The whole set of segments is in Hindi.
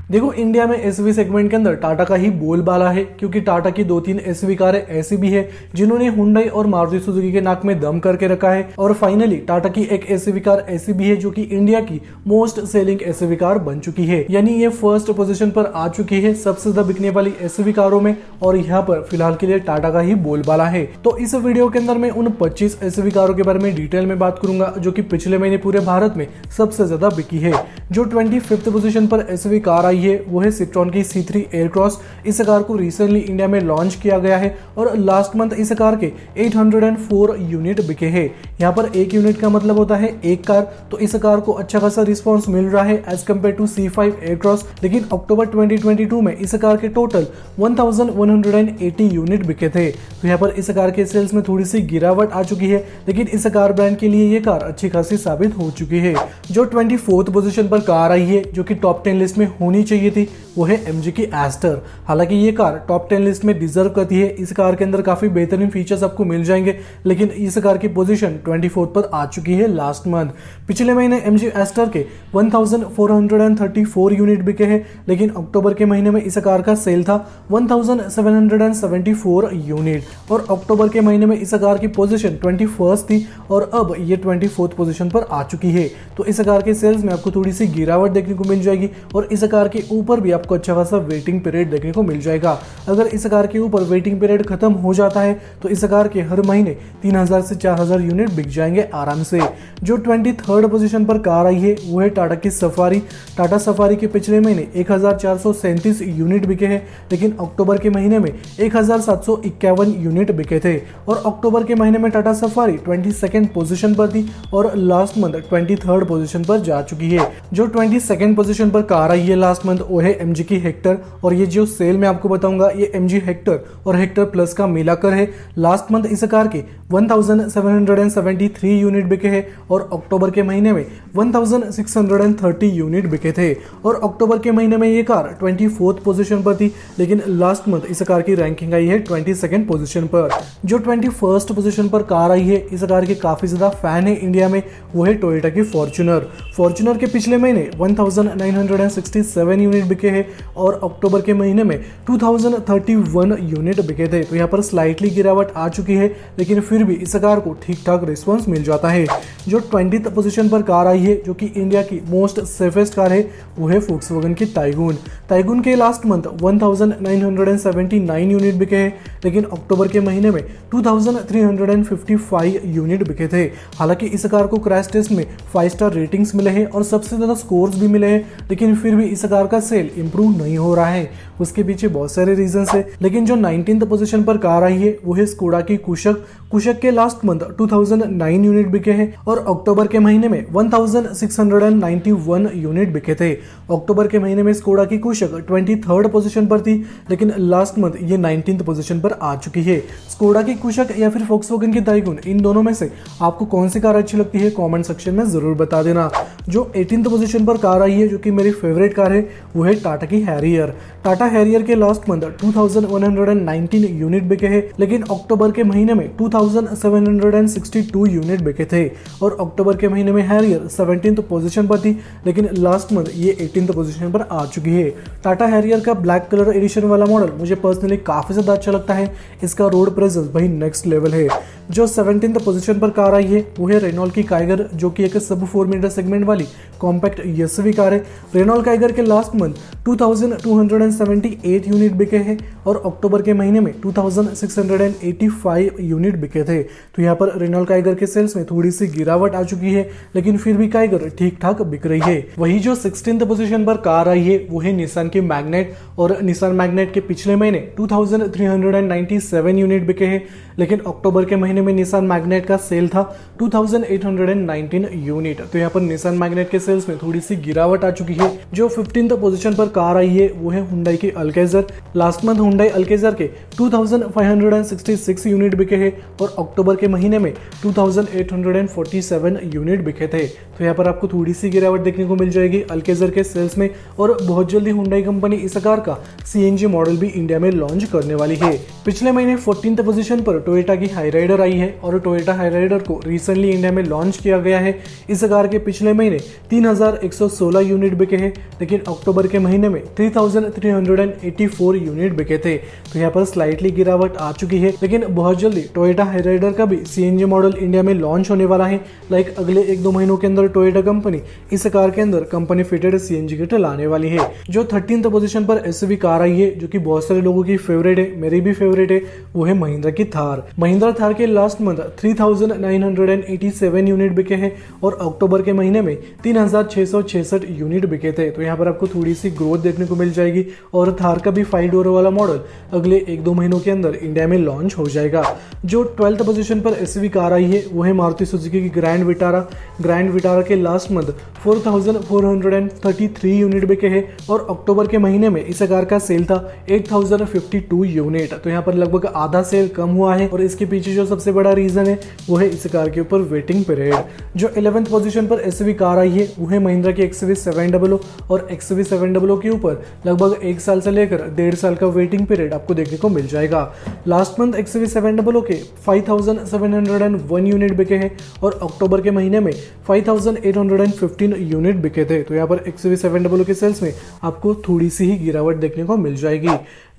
देखो इंडिया में एसयूवी सेगमेंट के अंदर टाटा का ही बोलबाला है, क्योंकि टाटा की 2-3 एसयूवी कारें ऐसी भी है जिन्होंने हुंडई और मारुति सुजुकी के नाक में दम करके रखा है। और फाइनली टाटा की एक एसयूवी कार ऐसी भी है जो कि इंडिया की मोस्ट सेलिंग एसयूवी कार बन चुकी है, यानी ये फर्स्ट पोजीशन पर आ चुकी है सबसे ज्यादा बिकने वाली एसयूवी कारों में। और यहाँ पर फिलहाल के लिए टाटा का ही बोलबाला है। तो इस वीडियो के अंदर मैं उन 25 एसयूवी कारों के बारे में डिटेल में बात करूंगा जो कि पिछले महीने पूरे भारत में सबसे ज्यादा बिकी है। जो 25th पोजीशन पर एसयूवी कार आई है वो है सिट्रॉन की C3 एयरक्रॉस। इस कार को रिसेंटली इंडिया में लॉन्च किया गया है और लास्ट मंथ इस कार के 804 यूनिट बिके हैं। यहाँ पर एक यूनिट का मतलब होता है एक कार, तो इस कार को अच्छा खासा रिस्पांस मिल रहा है as compare to C5 Aircross. लेकिन अक्टूबर 2022 में इस कार के टोटल 1180 यूनिट बिके थे। तो यहाँ पर इस कार के सेल्स में थोड़ी सी गिरावट आ चुकी है, लेकिन इस कार ब्रांड के लिए ये कार अच्छी खासी साबित हो चुकी है। जो 24th पोजीशन पर कार आई है जो कि टॉप 10 लिस्ट में होनी चाहिए थी वो है MG की एस्टर। हालांकि ये कार टॉप 10 लिस्ट में डिजर्व करती है। इस कार के अंदर काफी बेहतरीन फीचर्स आपको मिल जाएंगे, लेकिन इस कार की पोजीशन 24th पर आ चुकी है लास्ट मंथ। पिछले महीने MG एस्टर के 1434 यूनिट बिके हैं, लेकिन अक्टूबर के महीने में इस कार का सेल था 1774 यूनिट और अक्टूबर के महीने में इस कार की पोजीशन 21st थी और अब ये 24th पोजीशन पर आ चुकी है। तो इस कार के सेल्स में आपको थोड़ी सी गिरावट देखने को मिल जाएगी और इस कार के ऊपर भी आपको अच्छा खासा वेटिंग पीरियड देखने को मिल जाएगा। अगर इस कार के ऊपर वेटिंग पीरियड खत्म हो जाता है तो इस कार के हर महीने 3000 से 4000 यूनिट बिक जाएंगे आराम से। जो 23rd पोजीशन पर कार आई है वो है टाटा की सफारी। टाटा सफारी के पिछले महीने 1437 यूनिट बिके हैं, लेकिन अक्टूबर के महीने में 1751 यूनिट बिके थे और अक्टूबर के महीने में टाटा सफारी 22nd पोजीशन पर थी और लास्ट मंथ 23rd पोजीशन पर जा चुकी है। जो 22nd पोजीशन पर कार आई है लास्ट मंथ वो है MG की हेक्टर और ये जो सेल मैं आपको बताऊंगा ये MG हेक्टर और हेक्टर प्लस का मिलाकर है। लास्ट मंथ इस कार के 1773 यूनिट बिके हैं और अक्टूबर के महीने में 1630 यूनिट बिके थे और अक्टूबर के महीने में ये कार 24th पोजीशन पर थी, लेकिन लास्ट मंथ इस कार की रैंकिंग आई है 22nd पोजीशन पर। जो 21st पोजीशन पर कार आई है इस कार के काफी ज्यादा फैन है इंडिया में, वो है टोयोटा की फॉर्च्यूनर। फॉर्च्यूनर के पिछले महीने 1967 यूनिट बिके हैं और अक्टूबर के महीने में 2031 यूनिट बिके थे। तो यहाँ पर स्लाइटली गिरावट आ चुकी है, लेकिन फिर भी इस कार को ठीक ठाक रिस्पांस मिल जाता है। जो 20th पोजीशन पर कार आई है जो कि इंडिया की मोस्ट सेफेस्ट कार है वो है फोक्सवैगन की टाइगून। टाइगून के लास्ट मंथ 1979 यूनिट बिके हैं, लेकिन अक्टूबर के महीने में 2355 यूनिट बिके थे। हालांकि इस कार को क्रैश टेस्ट में 5 स्टार रेटिंग्स मिले हैं और सबसे ज्यादा स्कोर्स भी मिले हैं, लेकिन फिर भी इस कार का सेल इंप्रूव नहीं हो रहा है। उसके पीछे बहुत सारे रीजंस है, लेकिन जो 19th पोजीशन पर कार आई है वो है स्कोडा की कुशक। कुशक के लास्ट मंथ 2009 यूनिट बिके हैं और अक्टूबर के महीने में 1691 यूनिट बिके थे। अक्टूबर के महीने में स्कोडा की कुशक 23rd पोजीशन पर थी, लेकिन लास्ट मंथ ये 19th पोजीशन पर आ चुकी है। स्कोडा की कुशक या फिर फोक्सवैगन की टाइगून, इन दोनों में से आपको कौन सी कार अच्छी लगती है कमेंट सेक्शन में जरूर बता देना। जो 18th पोजीशन पर कार आई है जो कि मेरी फेवरेट कार है वो है टाटा की हैरियर। टाटा हैरियर के लास्ट मंथ 2119 यूनिट बिके हैं, लेकिन अक्टूबर के महीने में 2762 यूनिट बिके थे और अक्टूबर के महीने में हैरियर 17th पोजीशन पर थी, लेकिन लास्ट मंथ ये 18th पोजीशन पर आ चुकी है। टाटा हैरियर का ब्लैक कलर एडिशन वाला मॉडल मुझे पर्सनली काफी ज्यादा अच्छा लगता है। इसका रोड प्रेजेंस भाई नेक्स्ट लेवल है। जो 17th पोजीशन पर कार आई है वो है रेनॉल्ट की काइगर, जो कि एक सब 4 मीटर सेगमेंट वाली कॉम्पैक्ट एसयूवी कार है। रेनॉल्ट काइगर के लास्ट मंथ 2278 यूनिट बिके हैं और अक्टूबर के महीने में 2685 यूनिट बिके थे। तो यहाँ पर रेनॉल्ट काइगर के सेल्स में थोड़ी सी गिरावट आ चुकी है, लेकिन फिर भी काइगर ठीक ठाक बिक रही है। वही जो 16th पोजीशन पर कार आई है वो है निसान की मैग्नेट और निसान मैग्नेट के पिछले महीने 2397 यूनिट बिके हैं, लेकिन अक्टूबर के महीने में निसान मैग्नेट का सेल था 2819 यूनिट। तो यहाँ पर निसान मैग्नेट के सेल्स में थोड़ी सी गिरावट आ चुकी है। जो 15th पोजीशन पर कार आई है वो है हुंडई की अल्केज़र। लास्ट मंथ हुंडई अल्केज़र के 2566 यूनिट बिके हैं और अक्टूबर के महीने में 2847 यूनिट बिके थे। तो यहाँ पर आपको थोड़ी सी गिरावट देखने को मिल जाएगी अल्केज़र के सेल्स में और बहुत जल्दी हुंडई कंपनी इस कार का CNG मॉडल भी इंडिया में लॉन्च करने वाली है। पिछले महीने 14th पोजीशन पर टोयोटा की हाई राइडर आई है और टोयोटा हाई राइडर को रिसेंटली इंडिया में लॉन्च किया गया है। इस कार के पिछले महीने 3116 यूनिट बिके हैं, लेकिन अक्टूबर के महीने महीने में 3,384 यूनिट बिके थे। तो यहाँ पर स्लाइटली गिरावट आ चुकी है, लेकिन बहुत जल्दी टोयोटा हाइराइडर का भी सीएनजी मॉडल इंडिया में लॉन्च होने वाला है। अगले 1-2 महीनों के अंदर टोयोटा कंपनी इस कार के अंदर कंपनी फिटेड सीएनजी किट लाने वाली है। जो 13th पोजीशन पर एसयूवी कार आई है, जो कि बहुत सारे लोगों की फेवरेट है, मेरी भी फेवरेट है, वो है महिंद्रा की थार। महिंद्रा थार के लास्ट मंथ 3,987 यूनिट बिके हैं और अक्टूबर के महीने में 3,666 यूनिट बिके थे। तो यहाँ पर आपको थोड़ी सी ग्रोथ देखने को मिल जाएगी और थार का भी 5 डोर वाला मॉडल अगले 1-2 महीनों के अंदर इंडिया में लॉन्च हो जाएगा। जो 12th पोजीशन पर एसयूवी कार आई है, वो है मारुति सुजुकी की ग्रैंड विटारा। ग्रैंड विटारा के लास्ट मंथ 4,433 यूनिट बिके हैं और अक्टूबर के महीने में इस कार का सेल था 8,052 यूनिट। तो यहाँ पर लगभग आधा सेल कम हुआ है और इसके पीछे जो सबसे बड़ा रीजन है वो है इस कार के ऊपर वेटिंग पीरियड। जो 11th पोजीशन पर एसयूवी कार आई है, वो है महिंद्रा की XUV700 और XUV700 के ऊपर लगभग 1 साल से लेकर 1.5 साल का वेटिंग पीरियड आपको देखने को मिल जाएगा। लास्ट मंथ XUV700 के 5,701 यूनिट बिके हैं और अक्टूबर के महीने में 5,815 यूनिट बिके थे। तो यहाँ पर XUV700 के सेल्स में आपको थोड़ी सी ही गिरावट देखने को मिल जाएगी।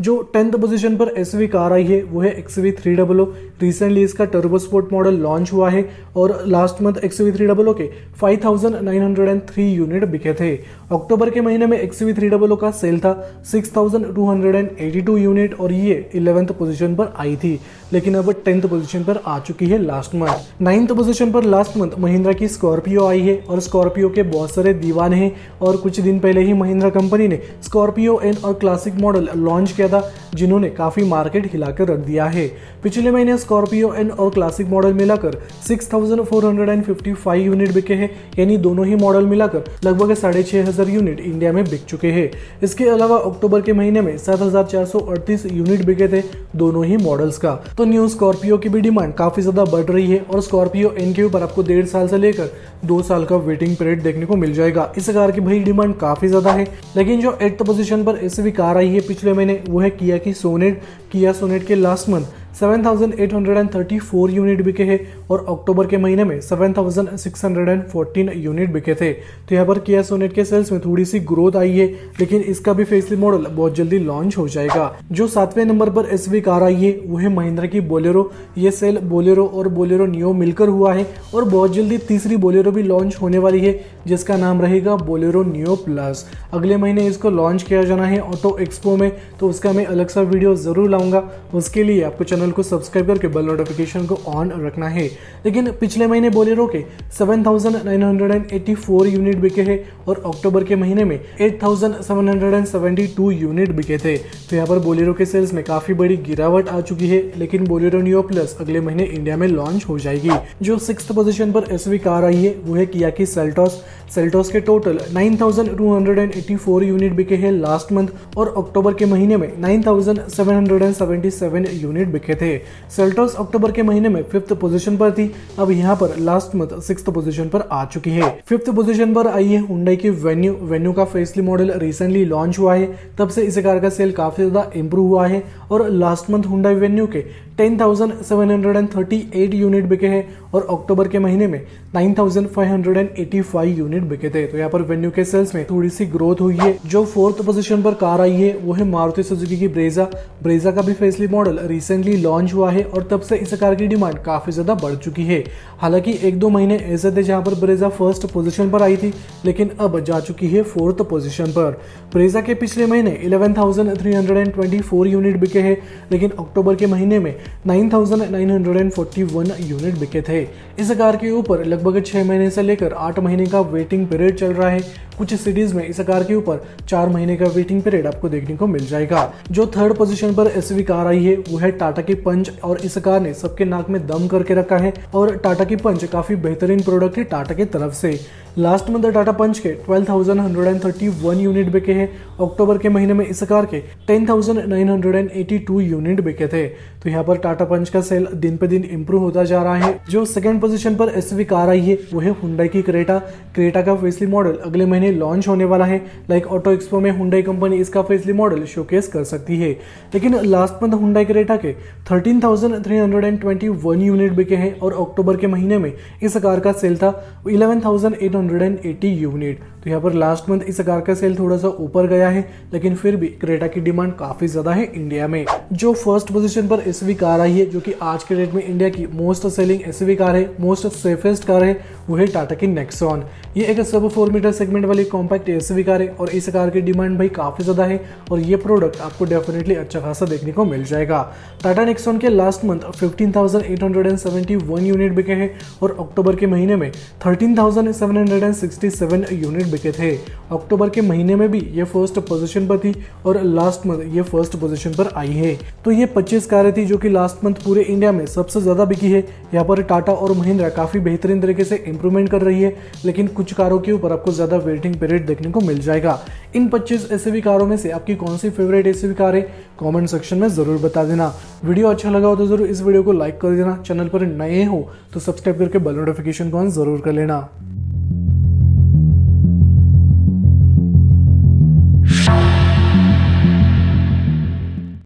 जो 10th पोजीशन पर एसयूवी कार आई है, वो है XUV300। रिसेंटली इसका टर्बो स्पोर्ट मॉडल लॉन्च हुआ है और लास्ट मंथ XUV300 के 5,903 यूनिट बिके थे। अक्टूबर के महीने में XUV300 का सेल था 6,282 यूनिट और ये 11th पोजीशन पर आई थी, लेकिन अब 10th पोजीशन पर आ चुकी है लास्ट मंथ। 9th पोजीशन पर लास्ट मंथ महिंद्रा की स्कॉर्पियो आई है और स्कॉर्पियो के बहुत सारे दीवाने हैं और कुछ दिन पहले ही महिंद्रा कंपनी ने स्कॉर्पियो एन और क्लासिक मॉडल लॉन्च किया था, जिन्होंने काफी मार्केट हिलाकर रख दिया है। पिछले महीने स्कॉर्पियो एन और क्लासिक मॉडल मिलाकर 6,455 यूनिट बिके हैं, यानी दोनों ही मॉडल मिलाकर लगभग 6,500 यूनिट इंडिया में बिक चुके हैं। इसके अलावा अक्टूबर के महीने में 7,438 यूनिट बिके थे दोनों ही मॉडल्स का। तो न्यू स्कॉर्पियो की भी डिमांड काफी ज्यादा बढ़ रही है और स्कॉर्पियो एन के ऊपर आपको 1.5 साल से लेकर 2 साल का वेटिंग पीरियड देखने को मिल जाएगा। इस कार की भाई डिमांड काफी ज्यादा है। लेकिन जो 8th पोजीशन पर एसयूवी कार आई है पिछले महीने, वो है किया की सोनेट। किया सोनेट के लास्ट मंथ 7,834 यूनिट बिके हैं और अक्टूबर के महीने में 7,614 यूनिट बिके थे। तो यहाँ पर किया सोनेट के सेल्स में थोड़ी सी ग्रोथ आई है, लेकिन इसका भी फेसलिफ्ट मॉडल बहुत जल्दी लॉन्च हो जाएगा। जो 7वें नंबर पर एसयूवी कार आई है, वो है महिंद्रा की बोलेरो। ये सेल बोलेरो और बोलेरो नियो मिलकर हुआ है और बहुत जल्दी तीसरी बोलेरो भी लॉन्च होने वाली है, जिसका नाम रहेगा बोलेरो नियो प्लस। अगले महीने इसको लॉन्च किया जाना है ऑटो एक्सपो में, तो उसका मैं अलग सा वीडियो जरूर लाऊंगा। उसके लिए आपको चैनल को सब्सक्राइब करके बेल नोटिफिकेशन को ऑन रखना है। लेकिन पिछले महीने बोलेरो के 7,984 यूनिट बिके हैं और अक्टूबर के महीने में 8,772 यूनिट बिके थे। तो यहाँ पर बोलेरो के सेल्स में काफी बड़ी गिरावट आ चुकी है, लेकिन बोलेरो नियो प्लस अगले महीने इंडिया में लॉन्च हो जाएगी। जो 6th पोजीशन पर एसयूवी कार आई है, वो है किया की सेल्टोस। सेल्टोस के टोटल 9,284 यूनिट बिके हैं लास्ट मंथ और अक्टूबर के महीने में 9,777 यूनिट बिके थे। सेल्टोस अक्टूबर के महीने में 5th पोजीशन पर थी, अब यहाँ पर लास्ट मंथ 6th पोजीशन पर आ चुकी है। 5th पोजीशन पर आई है हुंडई की वेन्यू। वेन्यू का फेसलिफ्ट मॉडल रिसेंटली लॉन्च हुआ है, तब से इस कार का सेल काफी ज्यादा इंप्रूव हुआ है और लास्ट मंथ हुंडई वेन्यू के 10,738 यूनिट बिके हैं और अक्टूबर के महीने में 9,585 यूनिट बिके थे। तो यहाँ पर वेन्यू के सेल्स में थोड़ी सी ग्रोथ हुई है। जो 4th पोजीशन पर कार आई है, वो है मारुति सुजुकी की ब्रेजा। ब्रेजा का भी फेसलिफ्ट मॉडल रिसेंटली लॉन्च हुआ है और तब से इस कार की डिमांड काफी ज्यादा बढ़ चुकी है। हालांकि 1-2 महीने ऐसे थे जहां पर ब्रेजा 1st पोजीशन पर आई थी, लेकिन अब जा चुकी है 4th पोजीशन पर। ब्रेजा के पिछले महीने 11,324 यूनिट बिके हैं, लेकिन अक्टूबर के महीने में 9,941 यूनिट बिके थे। इस कार के ऊपर लगभग 6 महीने से लेकर 8 महीने का वेटिंग पीरियड चल रहा है। कुछ सिटीज में इस कार के ऊपर 4 महीने का वेटिंग पीरियड आपको देखने को मिल जाएगा। जो 3rd पोजीशन पर एसयूवी कार आई है, वो है टाटा की पंच और इस कार ने सबके नाक में दम करके रखा है और टाटा की पंच काफी बेहतरीन प्रोडक्ट है टाटा की तरफ से। लास्ट मंथ टाटा पंच के 12,131 यूनिट बिके हैं। अक्टूबर के महीने में इस कार के 10,982 यूनिट बिके थे। तो यहाँ पर टाटा पंच का सेल दिन पे दिन इंप्रूव होता जा रहा है। जो 2nd पोजीशन पर एसयूवी कार आई है, वो है हुंडई की क्रेटा। क्रेटा का फेसलिफ्ट मॉडल अगले महीने लॉन्च होने वाला है। ऑटो एक्सपो में हुंडई कंपनी इसका फेसलिफ्ट मॉडल शोकेस कर सकती है। लेकिन लास्ट मंथ हुंडई क्रेटा के 13,321 यूनिट बिके हैं और अक्टूबर के महीने में इस कार का सेल था 11,880 यूनिट। तो यहाँ पर लास्ट मंथ इस कार का सेल थोड़ा सा ऊपर गया है, लेकिन फिर भी क्रेटा की डिमांड काफी ज्यादा है इंडिया में। जो फर्स्ट पोजीशन पर एसयूवी कार आई है, जो कि आज के डेट में इंडिया की मोस्ट सेलिंग एसयूवी कार है, मोस्ट सेफेस्ट कार है, वो है टाटा की नेक्सॉन। ये एक सब 4 मीटर सेगमेंट वाली कॉम्पैक्ट एसयूवी कार है और इस कार की डिमांड भाई काफी ज्यादा है और ये प्रोडक्ट आपको डेफिनेटली अच्छा खासा देखने को मिल जाएगा। टाटा नेक्सॉन के लास्ट मंथ 15,871 यूनिट बिके हैं और अक्टूबर के महीने में 13,767 यूनिट बिके थे। अक्टूबर के महीने में भी ये फर्स्ट पोजीशन पर थी और लास्ट मंथ ये फर्स्ट पोजीशन पर आई है। तो ये 25 कारें थी जो कि लास्ट मंथ पूरे इंडिया में सबसे ज्यादा बिकी है। यहाँ पर टाटा और महिंद्रा काफी बेहतरीन तरीके से इंप्रूवमेंट कर रही है, लेकिन कुछ कारों के ऊपर आपको ज्यादा वेटिंग पीरियड देखने को मिल जाएगा। इन 25 एसयूवी कारों में से आपकी कौन सी फेवरेट एसयूवी कार है, कमेंट सेक्शन में जरूर बता देना। वीडियो अच्छा लगा हो तो जरूर इस वीडियो को लाइक कर देना। चैनल पर नए हो तो सब्सक्राइब करके बेल नोटिफिकेशन को ऑन जरूर कर लेना।